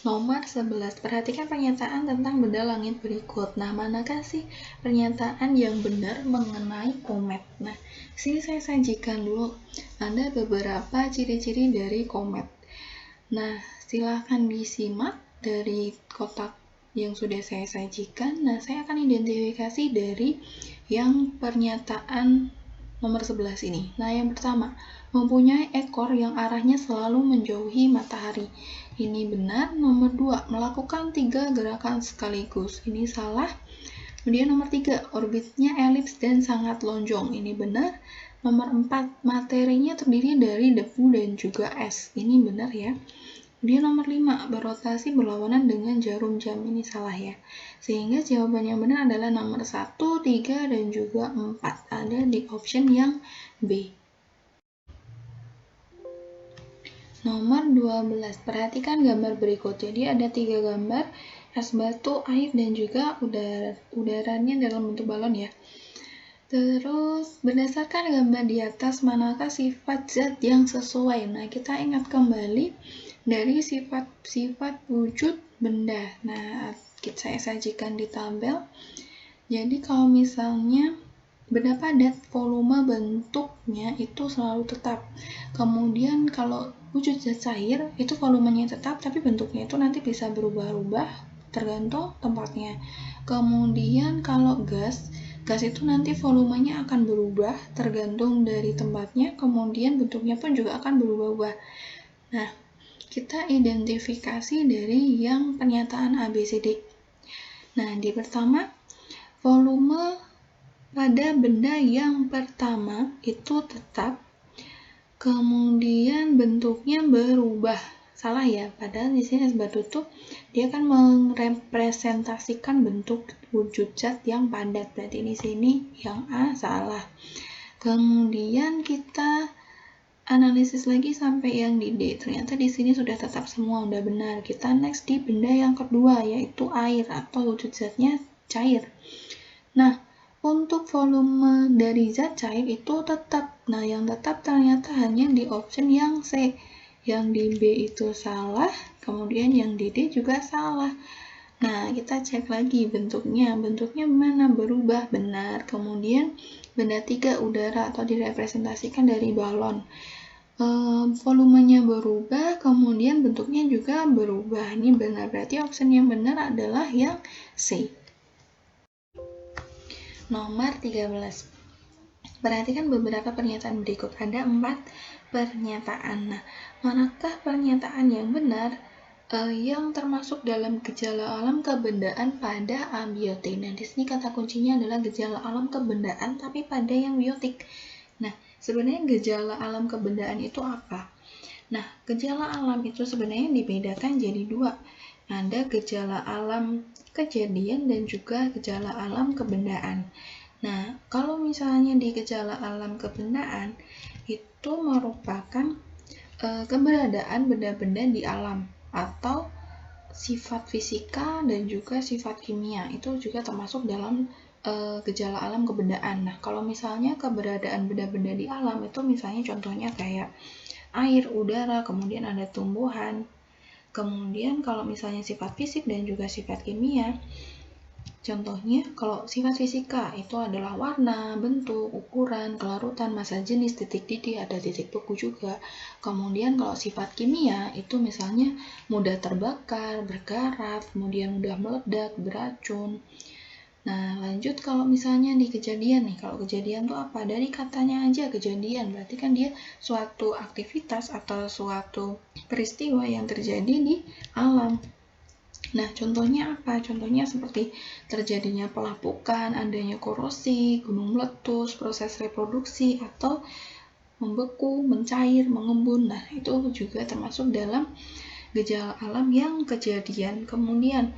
Nomor 11, perhatikan pernyataan tentang benda langit berikut. Nah, manakah sih pernyataan yang benar mengenai komet? Nah, sini saya sajikan dulu. Ada beberapa ciri-ciri dari komet. Nah, silahkan disimak dari kotak yang sudah saya sajikan. Nah, saya akan identifikasi dari yang pernyataan nomor 11 ini. Nah, yang pertama, mempunyai ekor yang arahnya selalu menjauhi matahari. Ini benar. Nomor 2, melakukan 3 gerakan sekaligus. Ini salah. Kemudian nomor 3, orbitnya elips dan sangat lonjong. Ini benar. Nomor 4, materinya terdiri dari debu dan juga es. Ini benar ya. Kemudian nomor 5, berotasi berlawanan dengan jarum jam. Ini salah ya. Sehingga jawaban yang benar adalah nomor 1, 3, dan juga 4. Ada di option yang B. Nomor 12, perhatikan gambar berikut. Jadi ada 3 gambar, es batu, air, dan juga udaranya dalam bentuk balon ya. Terus, berdasarkan gambar di atas, manakah sifat zat yang sesuai? Nah, kita ingat kembali dari sifat-sifat wujud benda. Nah, saya sajikan di tabel. Jadi, kalau misalnya benda padat, volume bentuknya itu selalu tetap. Kemudian, kalau wujud zat cair, itu volumenya tetap, tapi bentuknya itu nanti bisa berubah-ubah tergantung tempatnya. Kemudian, kalau gas itu nanti volumenya akan berubah tergantung dari tempatnya, kemudian bentuknya pun juga akan berubah-ubah. Nah, kita identifikasi dari yang pernyataan ABCD. Nah, di pertama, volume pada benda yang pertama itu tetap, kemudian bentuknya berubah. Salah ya, padahal di sini es batu tuh dia akan merepresentasikan bentuk wujud zat yang padat. Berarti di sini yang A salah. Kemudian kita analisis lagi sampai yang di D. Ternyata di sini sudah tetap semua, udah benar. Kita next di benda yang kedua, yaitu air atau wujud zatnya cair. Nah, untuk volume dari zat cair itu tetap. Nah, yang tetap ternyata hanya di option yang C. Yang di B itu salah, kemudian yang di D juga salah. Nah, kita cek lagi bentuknya. Bentuknya mana? Berubah, benar. Kemudian, benda 3, udara atau direpresentasikan dari balon. Volumenya berubah, kemudian bentuknya juga berubah. Ini benar, berarti option yang benar adalah yang C. Nomor 13. Perhatikan beberapa pernyataan berikut. Ada 4 pernyataan. Nah, manakah pernyataan yang benar yang termasuk dalam gejala alam kebendaan pada abiotik? Nah, di sini kata kuncinya adalah gejala alam kebendaan tapi pada yang biotik. Nah, sebenarnya gejala alam kebendaan itu apa? Nah, gejala alam itu sebenarnya dibedakan jadi 2. Ada gejala alam kejadian dan juga gejala alam kebendaan. Nah, kalau misalnya di gejala alam kebendaan itu merupakan keberadaan benda-benda di alam atau sifat fisika dan juga sifat kimia. Itu juga termasuk dalam gejala alam kebendaan. Nah, kalau misalnya keberadaan benda-benda di alam itu misalnya contohnya kayak air, udara, kemudian ada tumbuhan. Kemudian kalau misalnya sifat fisik dan juga sifat kimia, contohnya kalau sifat fisika itu adalah warna, bentuk, ukuran, kelarutan, massa jenis, titik didih, ada titik beku juga. Kemudian kalau sifat kimia itu misalnya mudah terbakar, berkarat, kemudian mudah meledak, beracun. Nah, lanjut kalau misalnya di kejadian nih. Kalau kejadian tuh apa? Dari katanya aja kejadian. Berarti kan dia suatu aktivitas atau suatu peristiwa yang terjadi di alam. Nah, contohnya apa? Contohnya seperti terjadinya pelapukan, adanya korosi, gunung meletus, proses reproduksi, atau membeku, mencair, mengembun. Nah, itu juga termasuk dalam gejala alam yang kejadian. Kemudian,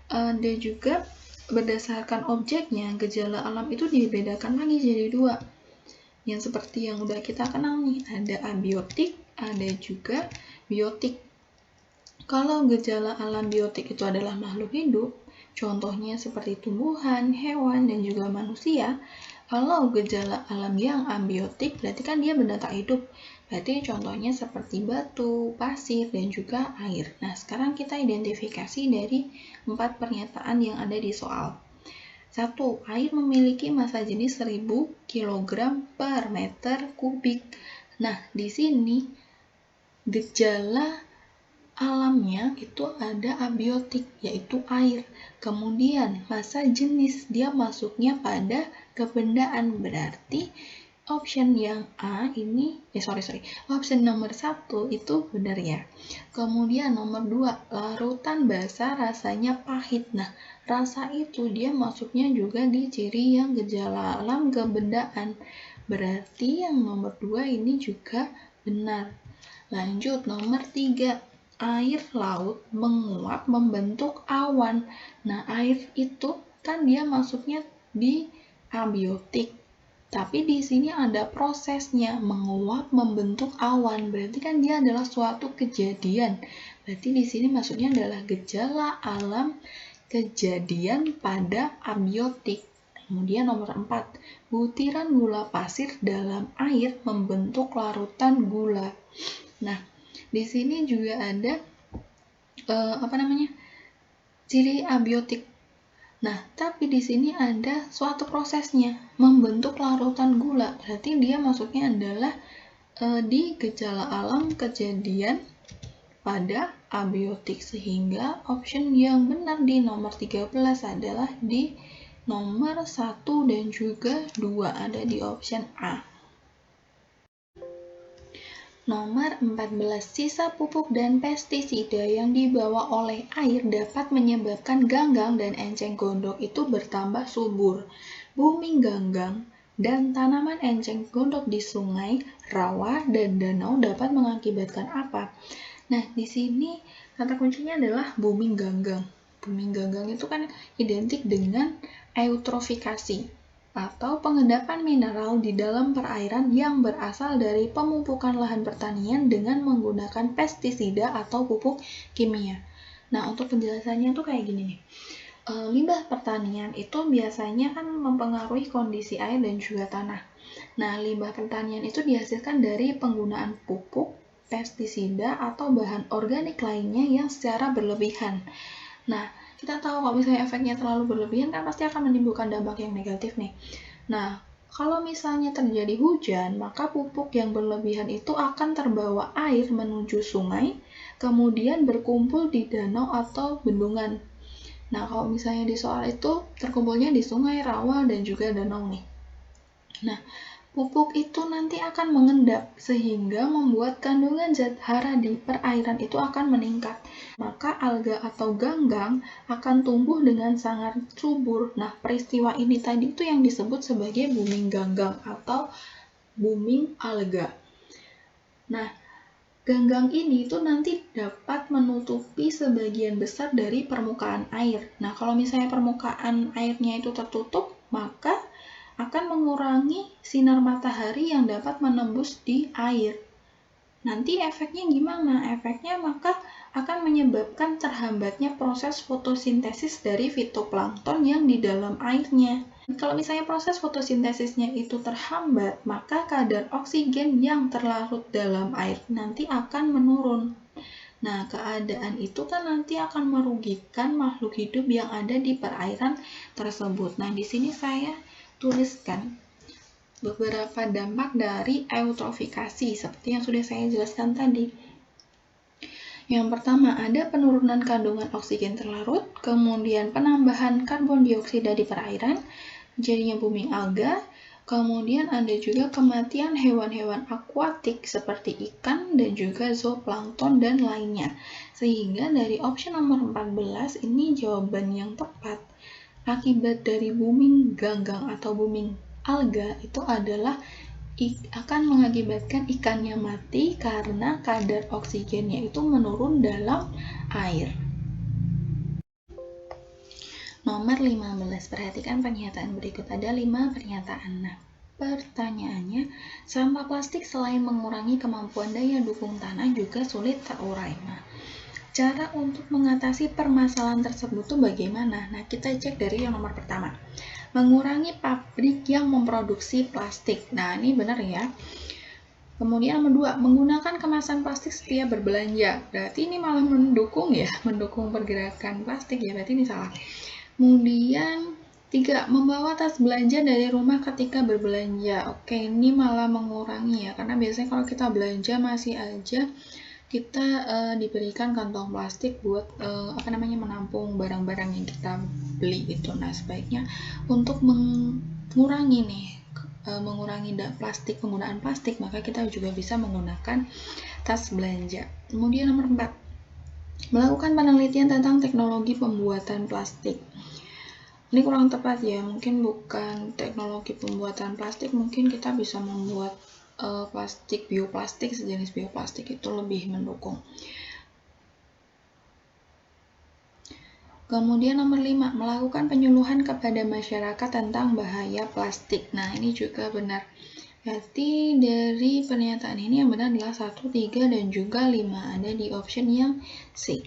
ada juga berdasarkan objeknya, gejala alam itu dibedakan lagi jadi 2. Yang seperti yang udah kita kenal nih, ada abiotik, ada juga biotik. Kalau gejala alam biotik itu adalah makhluk hidup, contohnya seperti tumbuhan, hewan, dan juga manusia. Kalau gejala alam yang abiotik, berarti kan dia benda tak hidup. Berarti contohnya seperti batu, pasir, dan juga air. Nah, sekarang kita identifikasi dari 4 pernyataan yang ada di soal. 1. Air memiliki massa jenis 1000 kg per meter kubik. Nah, di sini gejala alamnya itu ada abiotik, yaitu air. Kemudian massa jenis, dia masuknya pada kebendaan, berarti option yang A ini, option nomor 1 itu benar ya. Kemudian nomor 2, larutan basa rasanya pahit. Nah, rasa itu dia masuknya juga di ciri yang gejala alam kebendaan. Berarti yang nomor 2 ini juga benar. Lanjut, nomor 3. Air laut menguap membentuk awan. Nah, air itu kan dia masuknya di abiotik. Tapi di sini ada prosesnya, menguap membentuk awan. Berarti kan dia adalah suatu kejadian. Berarti di sini maksudnya adalah gejala alam kejadian pada abiotik. Kemudian nomor 4, butiran gula pasir dalam air membentuk larutan gula. Nah, di sini juga ada ciri abiotik. Nah, tapi di sini ada suatu prosesnya, membentuk larutan gula. Berarti dia masuknya adalah di gejala alam kejadian pada abiotik. Sehingga option yang benar di nomor 13 adalah di nomor 1 dan juga 2, ada di option A. Nomor 14, sisa pupuk dan pestisida yang dibawa oleh air dapat menyebabkan ganggang dan enceng gondok itu bertambah subur. Bumi ganggang dan tanaman enceng gondok di sungai, rawa, dan danau dapat mengakibatkan apa? Nah, di sini kata kuncinya adalah bumi ganggang. Bumi ganggang itu kan identik dengan eutrofikasi atau pengendapan mineral di dalam perairan yang berasal dari pemupukan lahan pertanian dengan menggunakan pestisida atau pupuk kimia. Nah, untuk penjelasannya tuh kayak gini nih. Limbah pertanian itu biasanya kan mempengaruhi kondisi air dan juga tanah. Nah, limbah pertanian itu dihasilkan dari penggunaan pupuk, pestisida, atau bahan organik lainnya yang secara berlebihan. Nah, kita tahu kalau misalnya efeknya terlalu berlebihan kan pasti akan menimbulkan dampak yang negatif nih. Nah, kalau misalnya terjadi hujan, maka pupuk yang berlebihan itu akan terbawa air menuju sungai, kemudian berkumpul di danau atau bendungan. Nah, kalau misalnya di soal itu terkumpulnya di sungai, rawa, dan juga danau nih. Nah, pupuk itu nanti akan mengendap sehingga membuat kandungan zat hara di perairan itu akan meningkat. Maka alga atau ganggang akan tumbuh dengan sangat subur. Nah, peristiwa ini tadi itu yang disebut sebagai booming ganggang atau booming alga. Nah, ganggang ini itu nanti dapat menutupi sebagian besar dari permukaan air. Nah, kalau misalnya permukaan airnya itu tertutup, maka akan mengurangi sinar matahari yang dapat menembus di air. Nanti efeknya gimana? Efeknya maka akan menyebabkan terhambatnya proses fotosintesis dari fitoplankton yang di dalam airnya. Kalau misalnya proses fotosintesisnya itu terhambat, maka kadar oksigen yang terlarut dalam air nanti akan menurun. Nah, keadaan itu kan nanti akan merugikan makhluk hidup yang ada di perairan tersebut. Nah, di sini saya tuliskan beberapa dampak dari eutrofikasi seperti yang sudah saya jelaskan tadi. Yang pertama, ada penurunan kandungan oksigen terlarut, kemudian penambahan karbon dioksida di perairan, jadinya booming alga, kemudian ada juga kematian hewan-hewan akuatik seperti ikan dan juga zooplankton dan lainnya. Sehingga dari opsi nomor 14 ini jawaban yang tepat. Akibat dari booming ganggang atau booming alga itu adalah akan mengakibatkan ikannya mati karena kadar oksigennya itu menurun dalam air. Nomor 15, perhatikan pernyataan berikut. Ada 5 pernyataan. Nah, pertanyaannya, sampah plastik selain mengurangi kemampuan daya dukung tanah juga sulit terurai. Nah, cara untuk mengatasi permasalahan tersebut itu bagaimana? Nah, kita cek dari yang nomor pertama. Mengurangi pabrik yang memproduksi plastik. Nah, ini benar ya. Kemudian nomor 2, menggunakan kemasan plastik setiap berbelanja. Berarti ini malah mendukung ya, mendukung pergerakan plastik ya, berarti ini salah. Kemudian 3, membawa tas belanja dari rumah ketika berbelanja. Oke, ini malah mengurangi ya, karena biasanya kalau kita belanja masih aja kita diberikan kantong plastik buat menampung barang-barang yang kita beli gitu. Nah, sebaiknya untuk mengurangi nih penggunaan plastik, maka kita juga bisa menggunakan tas belanja. Kemudian nomor 4, melakukan penelitian tentang teknologi pembuatan plastik. Ini kurang tepat ya, mungkin bukan teknologi pembuatan plastik, mungkin kita bisa membuat bioplastik, sejenis bioplastik itu lebih mendukung. Kemudian nomor 5, melakukan penyuluhan kepada masyarakat tentang bahaya plastik. Nah, ini juga benar. Berarti dari pernyataan ini yang benar adalah 1, 3, dan juga 5. Ada di option yang C.